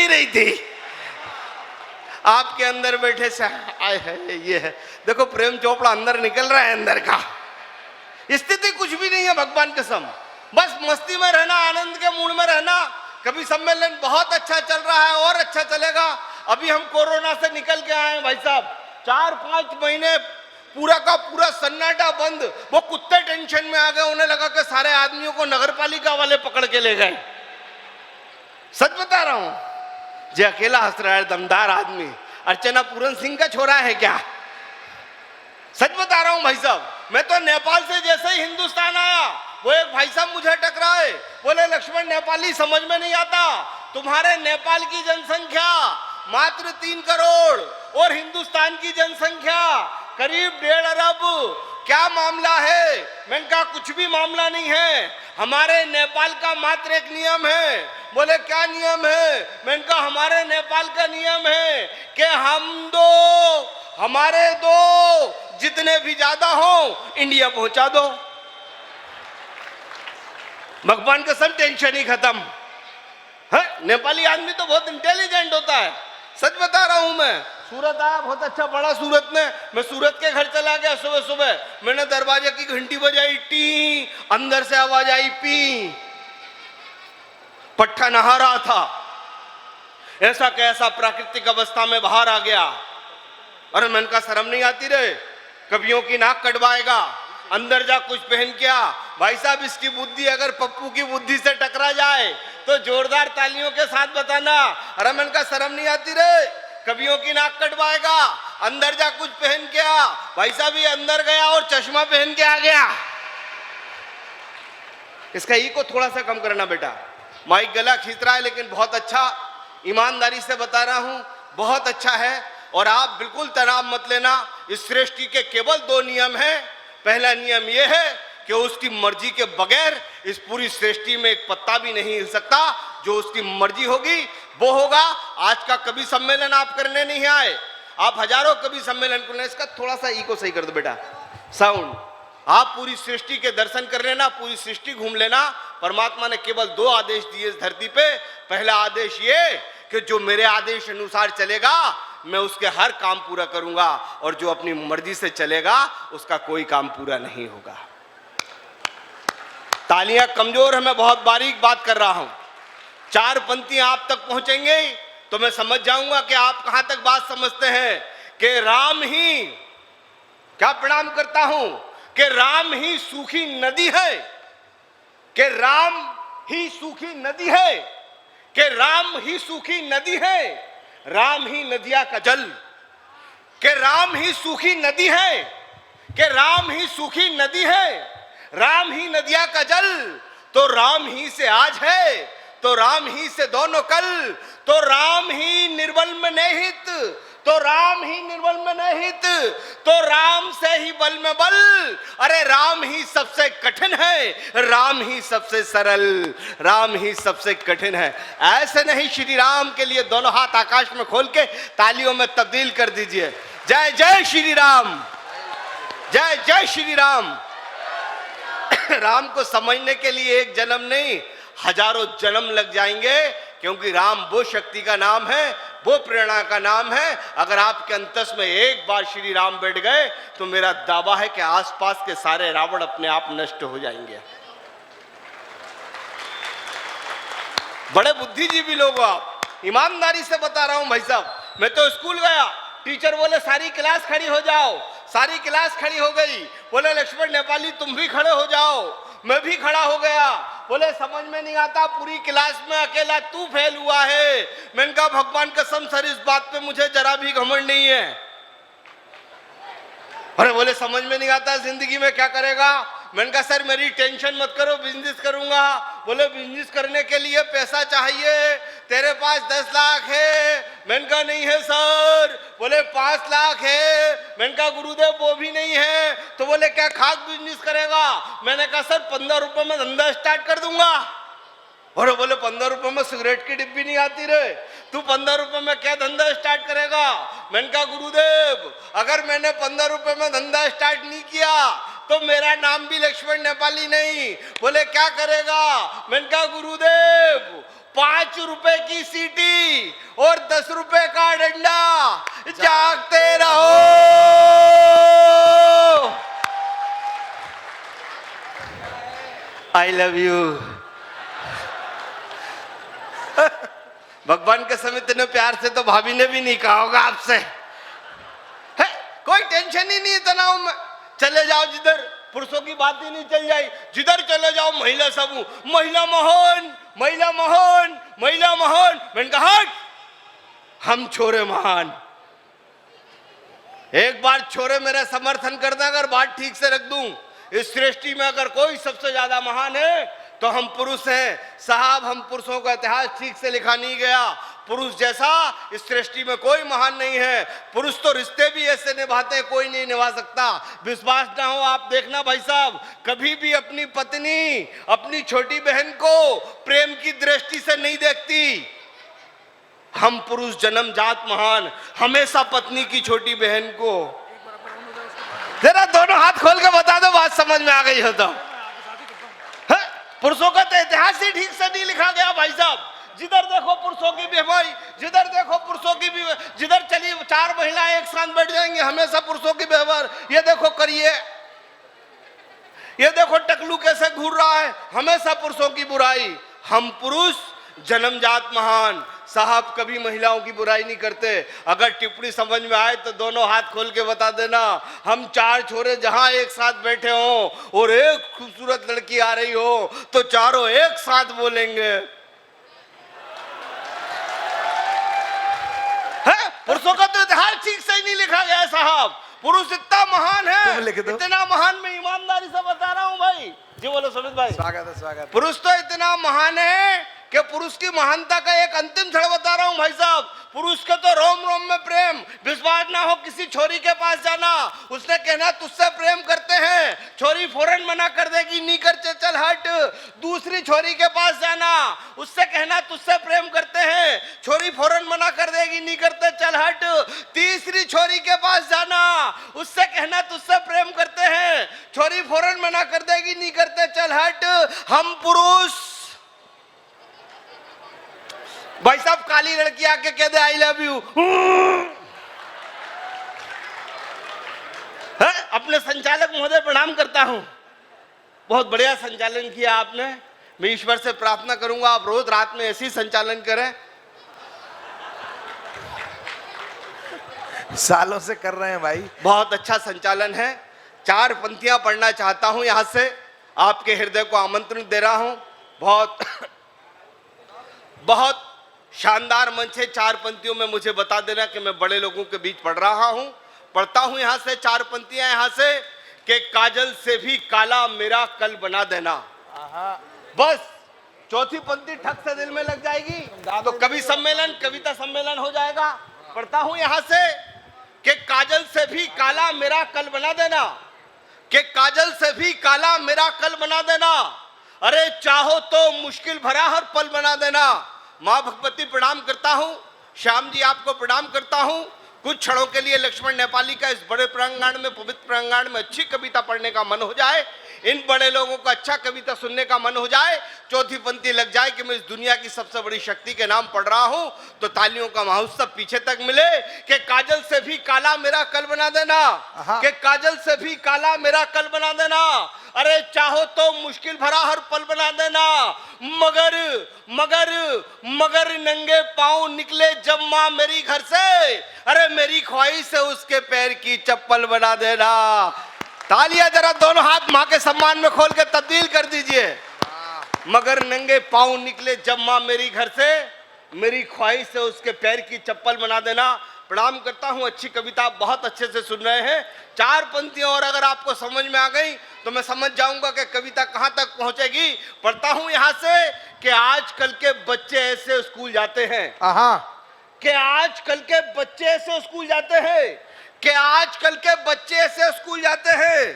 रही थी। आपके अंदर बैठे से आए है ये है, देखो प्रेम चोपड़ा अंदर निकल रहा है अंदर का। स्थिति कुछ भी नहीं है भगवान कसम, बस मस्ती में रहना, आनंद के मूड में रहना। कभी सम्मेलन बहुत अच्छा चल रहा है और अच्छा चलेगा। अभी हम कोरोना से निकल के आए भाई साहब, 4-5 महीने पूरा का पूरा सन्नाटा बंद। वो कुत्ते टेंशन में आ गए, उन्हें लगा कि सारे आदमियों को नगरपालिका वाले पकड़ के ले गए। सच बता रहा हूं, जो अकेला हंस रहा है दमदार आदमी अर्चना पूरन सिंह का छोरा है क्या? सच बता रहा हूं भाई साहब। मैं तो नेपाल से जैसे ही हिंदुस्तान आया, वो एक भाई साहब मुझे टकराए, बोले लक्ष्मण नेपाली समझ में नहीं आता, तुम्हारे नेपाल की जनसंख्या मात्र 3 करोड़ और हिंदुस्तान की जनसंख्या करीब 1.5 अरब, क्या मामला है? मैंने कहा कुछ भी मामला नहीं है, हमारे नेपाल का मात्र एक नियम है। बोले क्या नियम है? मैंने कहा हमारे नेपाल का नियम है कि हमारे दो जितने भी ज्यादा हो इंडिया पहुंचा दो। भगवान का सब टेंशन ही खत्म है। नेपाली आदमी तो बहुत इंटेलिजेंट होता है, सच बता रहा हूं मैं। सूरत आया, बहुत अच्छा पड़ा सूरत में। मैं सूरत के घर चला गया सुबह सुबह, मैंने दरवाजे की घंटी बजाई, टी, अंदर से आवाज आई पी। पट्टा नहा रहा था, ऐसा कैसा प्राकृतिक अवस्था में बाहर आ गया। अरे मन का शर्म नहीं आती रे, कवियों की नाक कटवाएगा, अंदर जा कुछ पहन क्या। भाई साहब इसकी बुद्धि अगर पप्पू की बुद्धि से टकरा जाए तो जोरदार तालियों के साथ बताना, अरे मन का शर्म नहीं आती रे, कवियों की नाक कटवाएगा, अंदर जा कुछ पहन क्या। भाई साहब ये अंदर गया और चश्मा पहन के आ गया। इसका ई को थोड़ा सा कम करना बेटा, माइक गला खींच रहा है, लेकिन बहुत अच्छा, ईमानदारी से बता रहा हूं, बहुत अच्छा है। और आप बिल्कुल तनाव मत लेना, इस सृष्टि के केवल 2 नियम हैं। पहला नियम यह है कि उसकी मर्जी के बगैर इस पूरी सृष्टि में एक पत्ता भी नहीं हिल सकता। जो उसकी मर्जी होगी वो होगा। आज का कवि सम्मेलन आप करने नहीं आए, आप हजारों कवि सम्मेलन करने। इसका थोड़ा सा ई को सही कर दो बेटा, साउंड। आप पूरी सृष्टि के दर्शन कर लेना, पूरी सृष्टि घूम लेना। परमात्मा ने केवल 2 आदेश दिए इस धरती पे। पहला आदेश ये कि जो मेरे आदेश अनुसार चलेगा मैं उसके हर काम पूरा करूंगा, और जो अपनी मर्जी से चलेगा उसका कोई काम पूरा नहीं होगा। तालियां कमजोर है, मैं बहुत बारीक बात कर रहा हूं। 4 पंक्तियां आप तक पहुंचेंगे तो मैं समझ जाऊंगा कि आप कहां तक बात समझते हैं। कि राम ही, क्या प्रणाम करता हूं, कि राम ही सूखी नदी है, कि राम ही सूखी नदी है, कि राम ही सूखी नदी है, राम ही नदिया का जल। कि राम ही सूखी नदी है, कि राम ही सूखी नदी है, राम ही नदिया का जल। तो राम ही से आज है, तो राम ही से दोनों कल, तो राम ही निर्बल में निहित, तो राम ही निर्बल में निहित, तो राम से ही बल में बल। अरे राम ही सबसे कठिन है, राम ही सबसे सरल, राम ही सबसे कठिन है। ऐसे नहीं, श्री राम के लिए दोनों हाथ आकाश में खोल के तालियों में तब्दील कर दीजिए। जय जय श्री राम, जय जय श्री राम। राम को समझने के लिए एक जन्म नहीं, हजारों जन्म लग जाएंगे, क्योंकि राम वो शक्ति का नाम है, वो प्रेरणा का नाम है। अगर आपके अंतस में एक बार श्री राम बैठ गए तो मेरा दावा है कि आसपास के सारे रावण अपने आप नष्ट हो जाएंगे। बड़े बुद्धिजीवी लोग आप, ईमानदारी से बता रहा हूं भाई साहब। मैं तो स्कूल गया, टीचर बोले सारी क्लास खड़ी हो जाओ, सारी क्लास खड़ी हो गई। बोले लक्ष्मण नेपाली तुम भी खड़े हो जाओ, मैं भी खड़ा हो गया। बोले समझ में नहीं आता, पूरी क्लास में अकेला तू फेल हुआ है। मैंने कहा भगवान कसम सर इस बात पे मुझे जरा भी घमंड नहीं है। अरे बोले समझ में नहीं आता जिंदगी में क्या करेगा। मैंने कहा सर मेरी टेंशन मत करो, बिजनेस करूंगा। बोले बिजनेस करने के लिए पैसा चाहिए, तेरे पास 10 लाख है। मैंने कहा नहीं है सर। बोले 5 लाख है। मैंने कहा गुरुदेव वो भी नहीं है। तो बोले क्या खास बिजनेस करेगा। मैंने कहा सर 15 रुपए में धंधा स्टार्ट कर दूंगा। और बोले 15 रुपए में सिगरेट की डिब्बी नहीं आती रे, तू 15 रुपए में क्या धंधा स्टार्ट करेगा। मैंने कहा गुरुदेव अगर मैंने 15 रुपए में धंधा स्टार्ट नहीं किया तो मेरा नाम भी लक्ष्मण नेपाली नहीं। बोले क्या करेगा। मैंने कहा गुरुदेव ₹5 की सीटी और ₹10 का डंडा, जागते रहो। I love you. भगवान के समय इतने प्यार से तो भाभी ने भी नहीं कहा होगा आपसे। है? कोई टेंशन ही नहीं तनाव में। चले जाओ जिधर, पुरुषों की बात ही नहीं चल जाए, जिधर चले जाओ महिला समूह, महिला महान, महिला महान, महिला महान। मैंने कहा हम छोरे महान। एक बार छोरे मेरा समर्थन करना, अगर बात ठीक से रख दूं, इस सृष्टि में अगर कोई सबसे ज्यादा महान है तो हम पुरुष हैं साहब। हम पुरुषों का इतिहास ठीक से लिखा नहीं गया। पुरुष जैसा इस सृष्टि में कोई महान नहीं है। पुरुष तो रिश्ते भी ऐसे निभाते हैं, कोई नहीं निभा सकता। विश्वास ना हो आप देखना भाई साहब, कभी भी अपनी पत्नी अपनी छोटी बहन को प्रेम की दृष्टि से नहीं देखती। हम पुरुष जन्मजात महान, हमेशा पत्नी की छोटी बहन को। जरा दोनों हाथ खोल के बता दो, बात समझ में आ गई हो तो। पुरुषों का तो इतिहास ही ठीक से नहीं लिखा गया भाई साहब। जिधर देखो पुरुषों की बेवफाई, जिधर देखो पुरुषों की भी, जिधर चलिए 4 महिलाएं एक साथ बैठ जाएंगे, हमेशा पुरुषों की व्यवहार। ये देखो करिए, ये देखो टकलू कैसे घूर रहा है, हमेशा पुरुषों की बुराई। हम पुरुष जन्मजात महान साहब, कभी महिलाओं की बुराई नहीं करते। अगर टिप्पणी समझ में आए तो दोनों हाथ खोल के बता देना। हम 4 छोरे जहां एक साथ बैठे हो और एक खूबसूरत लड़की आ रही हो तो चारों एक साथ बोलेंगे। है? पुरुषों का तो इतिहास ठीक से ही नहीं लिखा गया साहब। पुरुष इतना महान है, इतना महान, मैं ईमानदारी से बता रहा हूं भाई। जी बोलो सुमित भाई। स्वागत है, स्वागत। पुरुष तो इतना महान है कि पुरुष की महानता का एक अंतिम क्षण बता रहा हूं भाई साहब। पुरुष के तो रोम रोम में प्रेम। विश्वास ना हो किसी छोरी के पास जाना, उसने कहना तुझसे प्रेम करते हैं, छोरी फौरन मना कर देगी, नहीं करते चल हट। दूसरी छोरी के पास जाना, उससे कहना तुझसे प्रेम करते हैं, छोरी फौरन मना कर देगी, नहीं करते चल हट। तीसरी छोरी के पास जाना, उससे कहना तुझसे प्रेम करते हैं, छोरी फौरन मना कर देगी, नहीं करते चल हट। हम पुरुष भाई साहब, काली लड़की आके कह दे आई लव यू, अपने संचालक महोदय प्रणाम करता हूं। बहुत बढ़िया संचालन किया आपने। मैं ईश्वर से प्रार्थना करूंगा आप रोज रात में ऐसी संचालन करें। सालों से कर रहे हैं भाई। बहुत अच्छा संचालन है। 4 पंक्तियां पढ़ना चाहता हूं, यहां से आपके हृदय को आमंत्रण दे रहा हूं। बहुत शानदार मंच है। 4 पंक्तियों में मुझे बता देना कि मैं बड़े लोगों के बीच पढ़ रहा हूं। पढ़ता हूं यहां से 4 पंक्तियां यहां से कि काजल से भी काला मेरा कल बना देना। बस चौथी पंक्ति ठक से दिल में लग जाएगी तो कवि सम्मेलन, कविता सम्मेलन हो जाएगा। पढ़ता हूं यहां से कि काजल से भी काला मेरा कल बना देना, कि काजल से भी काला मेरा कल बना देना। अरे चाहो तो मुश्किल भरा हर पल बना देना। माँ भगवती प्रणाम करता हूँ, श्याम जी आपको प्रणाम करता हूँ। कुछ क्षणों के लिए लक्ष्मण नेपाली का इस बड़े प्रांगण में, पवित्र प्रांगण में अच्छी कविता पढ़ने का मन हो जाए, इन बड़े लोगों को अच्छा कविता सुनने का मन हो जाए, चौथी पंक्ति लग जाए कि मैं इस दुनिया की सबसे बड़ी शक्ति के नाम पढ़ रहा हूं, तो तालियों का महोत्सव पीछे तक मिले कि काजल से भी काला मेरा कल बना देना, कि काजल से भी काला मेरा कल बना देना। अरे चाहो तो मुश्किल भरा हर पल बना देना, मगर मगर मगर नंगे पांव निकले जब माँ मेरी घर से, अरे मेरी ख्वाहिश से उसके पैर की चप्पल बना देना। तालियां जरा दोनों हाथ माँ के सम्मान में खोल के तब्दील कर दीजिए। मगर नंगे पांव निकले जब माँ मेरी घर से, मेरी ख्वाहिश से उसके पैर की चप्पल बना देना। प्रणाम करता हूँ। अच्छी कविता आप बहुत अच्छे से सुन रहे हैं। 4 पंक्तियां और अगर आपको समझ में आ गई तो मैं समझ जाऊंगा कि कविता कहां तक पहुंचेगी। पढ़ता हूं यहां से कि आजकल के बच्चे ऐसे स्कूल जाते हैं, कि आजकल के बच्चे ऐसे स्कूल जाते हैं, कि आजकल के बच्चे ऐसे स्कूल जाते हैं,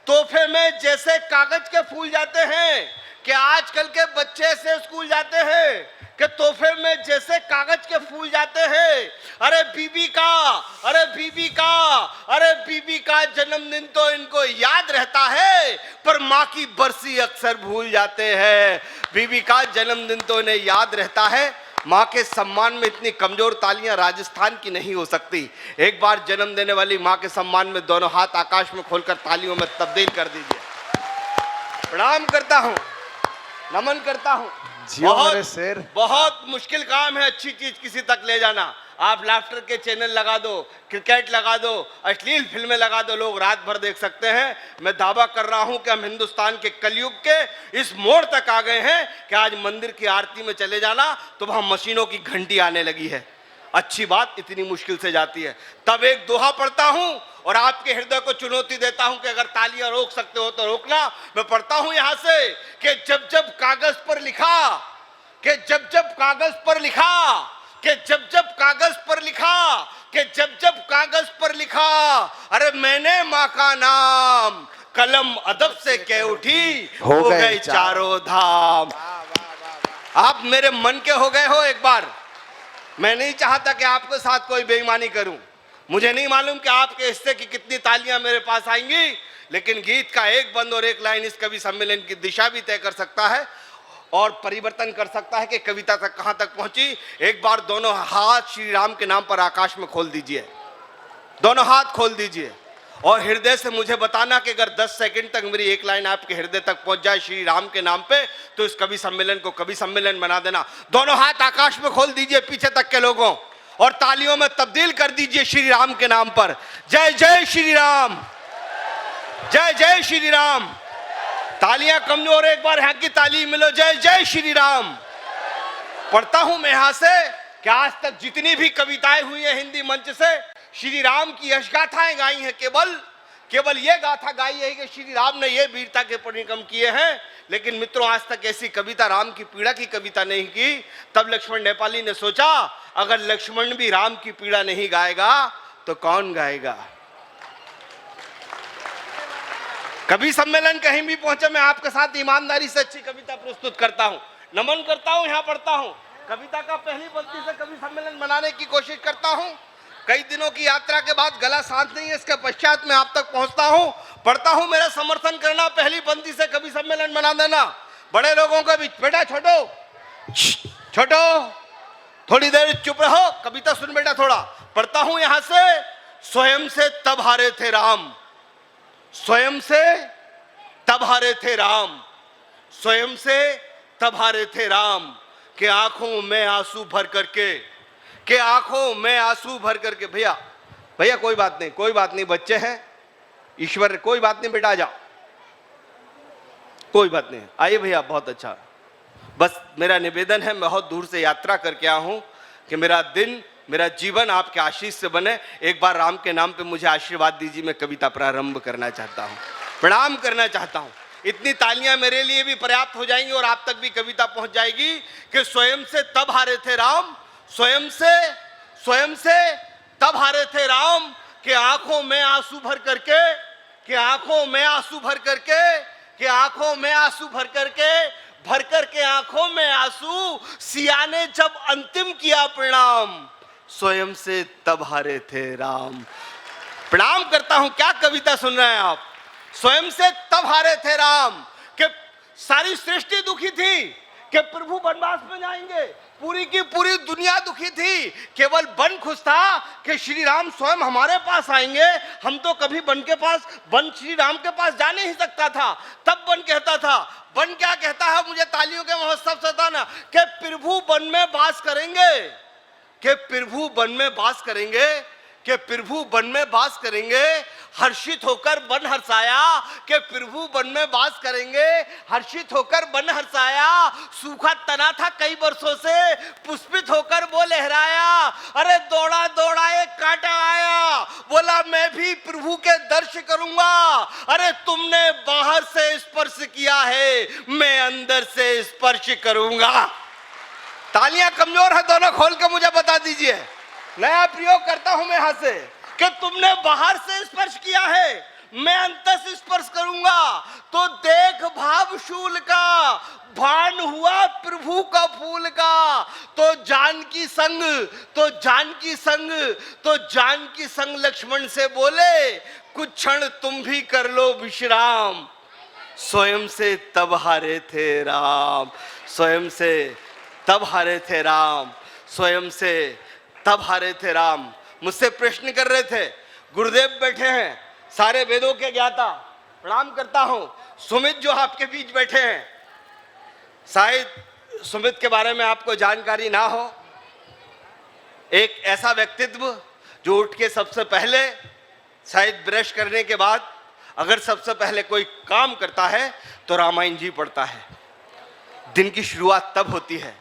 तोहफे में जैसे कागज के फूल जाते हैं, कि आजकल के बच्चे ऐसे स्कूल जाते हैं कि तोहफे में जैसे कागज के फूल जाते हैं। अरे बीबी का, अरे बीबी का, अरे बीबी का जन्मदिन तो इनको याद रहता है, पर माँ की बरसी अक्सर भूल जाते हैं। बीबी का जन्मदिन तो इन्हें याद रहता है। माँ के सम्मान में इतनी कमजोर तालियां राजस्थान की नहीं हो सकती। एक बार जन्म देने वाली माँ के सम्मान में दोनों हाथ आकाश में खोलकर तालियों में तब्दील कर दीजिए। प्रणाम करता हूँ, नमन करता हूँ। बहुत मुश्किल काम है अच्छी चीज किसी तक ले जाना। आप लाफ्टर के चैनल लगा दो, क्रिकेट लगा दो, अश्लील फिल्में लगा दो, लोग रात भर देख सकते हैं। मैं दावा कर रहा हूं कि हम हिंदुस्तान के कलयुग के इस मोड़ तक आ गए हैं कि आज मंदिर की आरती में चले जाना तो वहां मशीनों की घंटी आने लगी है। अच्छी बात इतनी मुश्किल से जाती है। तब एक दोहा पढ़ता हूं और आपके हृदय को चुनौती देता हूं कि अगर तालियां रोक सकते हो तो रोकना। मैं पढ़ता हूं यहां से कि जब जब कागज पर लिखा, कि जब जब कागज पर लिखा, कि जब जब कागज पर लिखा, कि जब जब कागज पर लिखा, अरे मैंने माँ का नाम, कलम अदब से कह उठी, हो गए चारों धाम। आप मेरे मन के हो गए हो। एक बार मैं नहीं चाहता कि आपके साथ कोई बेईमानी करूं। मुझे नहीं मालूम कि आपके हिस्से की कितनी तालियां मेरे पास आएंगी, लेकिन गीत का एक बंद और एक लाइन इस कवि सम्मेलन की दिशा भी तय कर सकता है और परिवर्तन कर सकता है कि कविता तक कहां तक पहुंची। एक बार दोनों हाथ श्री राम के नाम पर आकाश में खोल दीजिए, दोनों हाथ खोल दीजिए और हृदय से मुझे बताना कि अगर 10 सेकंड तक मेरी एक लाइन आपके हृदय तक पहुंच जाए श्री राम के नाम पे, तो इस कवि सम्मेलन को कवि सम्मेलन बना देना। दोनों हाथ आकाश में खोल दीजिए पीछे तक के लोगों और तालियों में तब्दील कर दीजिए श्री राम के नाम पर। जय जय श्री राम, जय जय श्री राम। तालियां कमजोर, एक बार यहाँ की ताली मिलो। जय जय श्री राम। पढ़ता हूं मैं यहां से कि आज तक जितनी भी कविताएं हुई है हिंदी मंच से, श्री राम की यश गाथाएं गाई हैं। केवल ये गाथा गाई है कि श्री राम ने ये वीरता के परिक्रम किए हैं। लेकिन मित्रों, आज तक ऐसी कविता, राम की पीड़ा की कविता नहीं की। तब लक्ष्मण नेपाली ने सोचा, अगर लक्ष्मण भी राम की पीड़ा नहीं गाएगा तो कौन गाएगा। कवि सम्मेलन कहीं भी पहुंचे, मैं आपके साथ ईमानदारी से अच्छी कविता प्रस्तुत करता हूं, नमन करता हूं, यहां पढ़ता हूं। कविता का पहली पंक्ति से कवि सम्मेलन बनाने की कोशिश करता हूं। कई दिनों की यात्रा के बाद गला शांत नहीं है, इसके पश्चात मैं आप तक पहुंचता हूं, पढ़ता हूं। मेरा समर्थन करना, पहली पंक्ति से कवि सम्मेलन बना देना। बड़े लोगों के बीच, बेटा छोटो थोड़ी देर चुप रहो, कविता सुन बेटा थोड़ा। पढ़ता हूं यहां से, स्वयं से तब हारे थे राम, स्वयं से तब हारे थे राम, स्वयं से तब हारे थे राम, के आंखों में आंसू भर करके, के आंखों में आंसू भर करके। भैया कोई बात नहीं, कोई बात नहीं, बच्चे हैं, ईश्वर, कोई बात नहीं बेटा, आ जाओ, कोई बात नहीं, आइए भैया, बहुत अच्छा। बस मेरा निवेदन है, मैं बहुत दूर से यात्रा करके आया हूं, कि मेरा दिन, मेरा जीवन आपके आशीष से बने। एक बार राम के नाम पे मुझे आशीर्वाद दीजिए। मैं कविता प्रारंभ करना चाहता हूं, प्रणाम करना चाहता हूं। इतनी तालियां मेरे लिए भी पर्याप्त हो जाएंगी और आप तक भी कविता पहुंच जाएगी कि स्वयं से तब हारे थे राम, स्वयं से तब हारे थे राम, कि आंखों में आंसू भर करके, कि आंखों में आंसू भर करके, कि आंखों में आंसू भर करके, भर करके आंखों में आंसू, सिया ने जब अंतिम किया प्रणाम, स्वयं से तब हारे थे राम। प्रणाम करता हूं। क्या कविता सुन रहे हैं आप। स्वयं से तब हारे थे राम, कि सारी सृष्टि दुखी थी कि प्रभु वनवास में जाएंगे, पूरी की पूरी दुनिया दुखी थी, केवल वन खुश था कि श्री राम स्वयं हमारे पास आएंगे। हम तो कभी वन श्री राम के पास जा नहीं सकता था। तब वन कहता था, वन क्या कहता है, मुझे तालियों के महोत्सव से बताना, कि प्रभु वन में वास करेंगे, कि प्रभु वन में वास करेंगे, कि प्रभु वन में वास करेंगे, हर्षित होकर वन हर्षाया, कि प्रभु वन में वास करेंगे, हर्षित होकर वन हर्षाया। सूखा तना था कई वर्षों से, पुष्पित होकर वो लहराया। अरे दौड़ा दौड़ा एक कांटा आया, बोला मैं भी प्रभु के दर्श करूंगा। अरे तुमने बाहर से स्पर्श किया है, मैं अंदर से स्पर्श करूंगा। तालियां कमजोर है, दोनों खोल के मुझे बता दीजिए। नया प्रयोग करता हूं मैं यहां से, कि तुमने बाहर से स्पर्श किया है, मैं अंतस स्पर्श करूंगा तो देख भाव शूल का, भान हुआ प्रभु का फूल का। तो जानकी संग, तो जानकी संग, तो जानकी संग लक्ष्मण से बोले, कुछ क्षण तुम भी कर लो विश्राम। स्वयं से तब हारे थे राम, स्वयं से तब हारे थे राम, स्वयं से तब हारे थे राम। मुझसे प्रश्न कर रहे थे, गुरुदेव बैठे हैं, सारे वेदों के ज्ञाता, प्रणाम करता हूं। सुमित जो आपके बीच बैठे हैं, शायद सुमित के बारे में आपको जानकारी ना हो। एक ऐसा व्यक्तित्व जो उठ के सबसे पहले, शायद ब्रश करने के बाद अगर सबसे पहले कोई काम करता है तो रामायण जी पढ़ता है। दिन की शुरुआत तब होती है।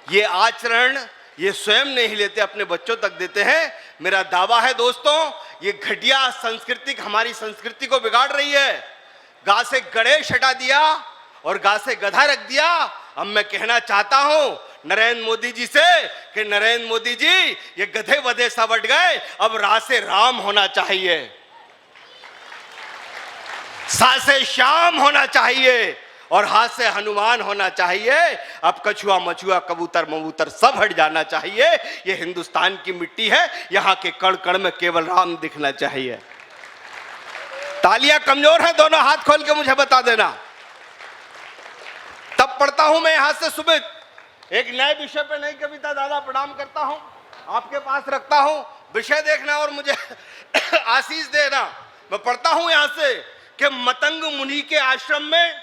ये आचरण ये स्वयं नहीं लेते, अपने बच्चों तक देते हैं। मेरा दावा है दोस्तों, ये घटिया संस्कृति हमारी संस्कृति को बिगाड़ रही है। गा से गणेश हटा दिया और गा से गधा रख दिया। अब मैं कहना चाहता हूं नरेंद्र मोदी जी से कि नरेंद्र मोदी जी, ये गधे वधे सवट गए, अब रा से राम होना चाहिए, सा से श्याम होना चाहिए और हाथ से हनुमान होना चाहिए। अब कछुआ मछुआ कबूतर मबूतर सब हट जाना चाहिए। ये हिंदुस्तान की मिट्टी है, यहां के कण कण में केवल राम दिखना चाहिए। तालियां कमजोर हैं, दोनों हाथ खोल के मुझे बता देना। तब पढ़ता हूं मैं यहां से सुमित, एक नए विषय पे नई कविता, दादा प्रणाम करता हूं, आपके पास रखता हूं, विषय देखना और मुझे आशीष देना। मैं पढ़ता हूं यहां से कि मतंग मुनि के आश्रम में,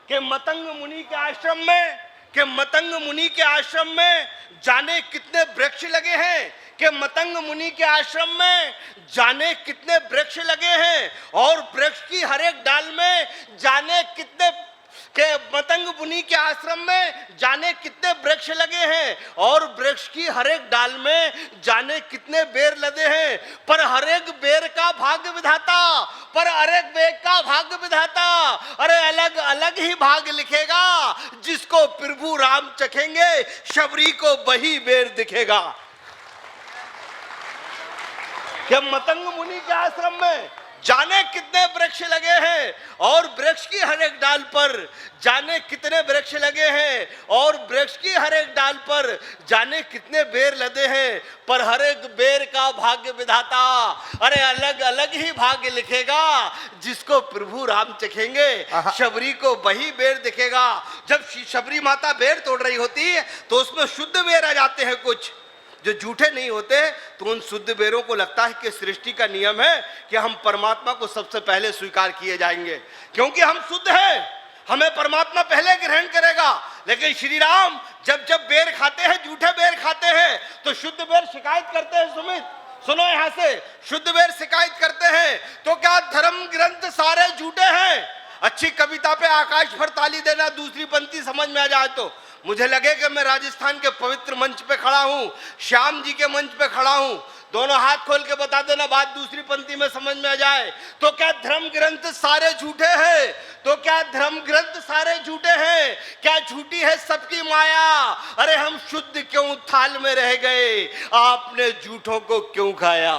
कि मतंग मुनि के आश्रम में, कि मतंग मुनि के आश्रम में जाने कितने वृक्ष लगे हैं, कि मतंग मुनि के आश्रम में जाने कितने वृक्ष लगे हैं, और वृक्ष की हर एक डाल में जाने कितने, के मतंग मुनि के आश्रम में जाने कितने वृक्ष लगे हैं, और वृक्ष की हर एक डाल में जाने कितने बेर लदे हैं। पर हर एक बेर का भाग्य विधाता, पर हर एक बेर का भाग्य विधाता, अरे अलग अलग ही भाग लिखेगा। जिसको प्रभु राम चखेंगे, शबरी को वही बेर दिखेगा। कि मतंग मुनि के आश्रम में जाने कितने वृक्ष लगे हैं, और वृक्ष की हर एक डाल पर जाने कितने वृक्ष लगे हैं, और वृक्ष की हर एक डाल पर जाने कितने बेर लदे हैं। पर हर एक बेर का भाग्य विधाता, अरे अलग अलग ही भाग्य लिखेगा। जिसको प्रभु राम चखेंगे, शबरी को वही बेर दिखेगा। जब शबरी माता बेर तोड़ रही होती है तो उसमें शुद्ध बेर आ जाते हैं, कुछ जो झूठे नहीं होते। तो उन शुद्ध बेरों को लगता है कि सृष्टि का नियम है कि हम परमात्मा को सबसे पहले स्वीकार किए जाएंगे, क्योंकि हम शुद्ध हैं, हमें परमात्मा पहले ग्रहण करेगा। लेकिन श्री राम जब जब बेर खाते हैं, झूठे बेर खाते हैं, तो शुद्ध बेर शिकायत करते हैं। सुमित सुनो यहां से, शुद्ध बेर शिकायत करते हैं तो क्या धर्म ग्रंथ सारे झूठे हैं? अच्छी कविता पे आकाश भर ताली देना, दूसरी पंक्ति समझ में आ जाए तो। मुझे लगे कि मैं राजस्थान के पवित्र मंच पे खड़ा हूं, श्याम जी के मंच पे खड़ा हूं। दोनों हाथ खोल के बता देना, बात दूसरी पंक्ति में समझ में आ जाए तो। क्या धर्म ग्रंथ सारे झूठे हैं? तो क्या धर्म ग्रंथ सारे झूठे हैं? क्या झूठी है सबकी माया? अरे हम शुद्ध क्यों थाल में रह गए, आपने झूठों को क्यों खाया?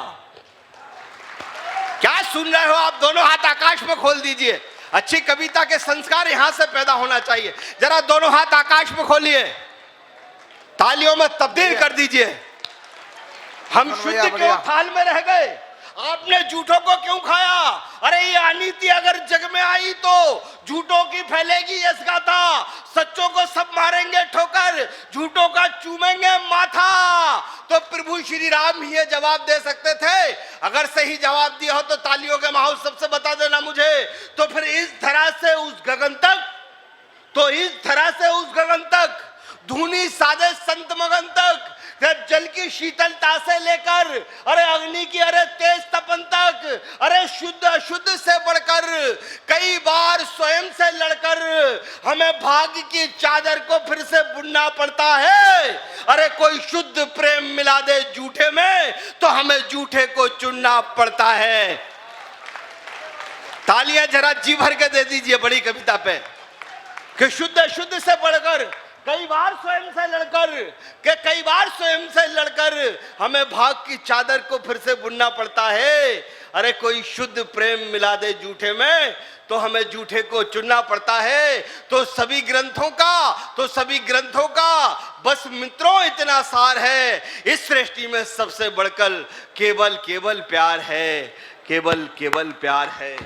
क्या सुन रहे हो आप? दोनों हाथ आकाश में खोल दीजिए। अच्छी कविता के संस्कार यहां से पैदा होना चाहिए। जरा दोनों हाथ आकाश में खोलिए, तालियों में तब्दील कर दीजिए। हम शुद्ध क्यों थाल में रह गए, आपने झूठों को क्यों खाया? अरे ये अनीति अगर जग में आई तो झूठों की फैलेगी यश गाथा। सच्चों को सब मारेंगे ठोकर, झूठों का चूमेंगे माथा। तो प्रभु श्री राम ही ये जवाब दे सकते थे। अगर सही जवाब दिया हो तो तालियों के माहौल सबसे बता देना मुझे। तो फिर इस धरा से उस गगन तक, तो इस धरा से उस गगन तक, धूनी सादे संत मगन तक, जल की शीतलता से लेकर अरे अग्नि की अरे तेज तपन तक, अरे शुद्ध अशुद्ध से बढ़कर, कई बार स्वयं से लड़कर हमें भाग्य की चादर को फिर से बुनना पड़ता है। अरे कोई शुद्ध प्रेम मिला दे झूठे में तो हमें झूठे को चुनना पड़ता है। तालियां जरा जी भर के दे दीजिए बड़ी कविता पे कि शुद्ध अशुद्ध से बढ़कर, कई बार स्वयं से लड़कर, के कई बार स्वयं से लड़कर हमें भाग की चादर को फिर से बुनना पड़ता है। अरे कोई शुद्ध प्रेम मिला दे झूठे में तो हमें झूठे को चुनना पड़ता है। तो सभी ग्रंथों का बस मित्रों इतना सार है, इस सृष्टि में सबसे बढ़कर केवल प्यार है, केवल प्यार है।